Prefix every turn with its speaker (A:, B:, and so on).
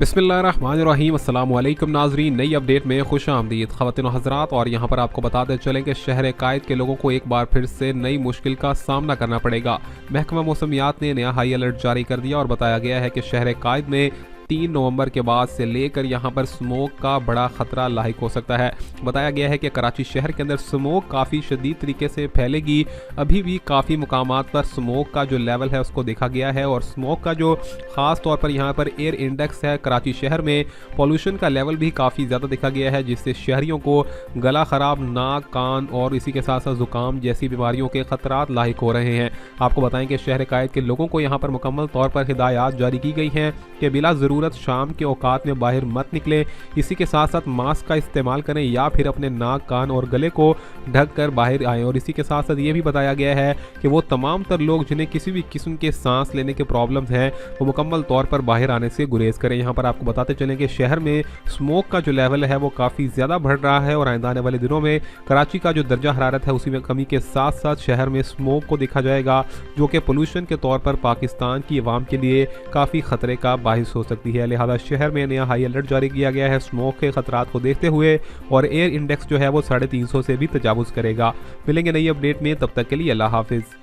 A: बिस्मिल्लाहिर्रहमानिर्रहीम अस्सलामुअलैकुम नाजरीन, नई अपडेट में खुश आमदीद ख़वातीन हज़रात। और यहाँ पर आपको बताते चलें कि शहर कायद के लोगों को एक बार फिर से नई मुश्किल का सामना करना पड़ेगा। महकमा मौसमियात ने नया हाई अलर्ट जारी कर दिया और बताया गया है कि शहर कायद में 3 नवंबर के बाद से लेकर यहां पर स्मोक का बड़ा खतरा लाहिक हो सकता है। बताया गया है कि कराची शहर के अंदर स्मोक काफ़ी शदीद तरीके से फैलेगी। अभी भी काफ़ी मुकामात पर स्मोक का जो लेवल है उसको देखा गया है और स्मोक का जो ख़ास तौर पर यहां पर एयर इंडेक्स है कराची शहर में, पॉल्यूशन का लेवल भी काफ़ी ज़्यादा देखा गया है, जिससे शहरियों को गला ख़राब, नाक, कान और इसी के साथ साथ ज़ुकाम जैसी बीमारियों के खतरात लाहिक हो रहे हैं। आपको बताएं कि शहर कायद के लोगों को यहाँ पर मुकम्मल तौर पर हिदायत जारी की गई हैं कि बिला ज़रूरत शाम के औकात में बाहर मत निकले। इसी के साथ साथ मास्क का इस्तेमाल करें या फिर अपने नाक, कान और गले को ढक कर बाहर आएँ। और इसी के साथ साथ ये भी बताया गया है कि वो तमाम तर लोग जिन्हें किसी भी किस्म के सांस लेने के प्रॉब्लम्स हैं वो मुकम्मल तौर पर बाहर आने से गुरेज करें। यहाँ पर आपको बताते चलें कि शहर में स्मोक का जो लेवल है वो काफ़ी ज़्यादा बढ़ रहा है और आइंदा आने वाले दिनों में कराची का जो दर्जा हरारत है उसी में कमी के साथ साथ शहर में स्मोक को देखा जाएगा, जो कि पोल्यूशन के तौर पर पाकिस्तान की आवाम के लिए काफ़ी खतरे का बाहिस हो सकती है। लिहाजा शहर में नया हाई अलर्ट जारी किया गया है स्मोक के खतरात को देखते हुए, और एयर इंडेक्स जो है वो 350 से भी तजावुज़ करेगा। मिलेंगे नई अपडेट में, तब तक के लिए अल्लाह हाफिज़।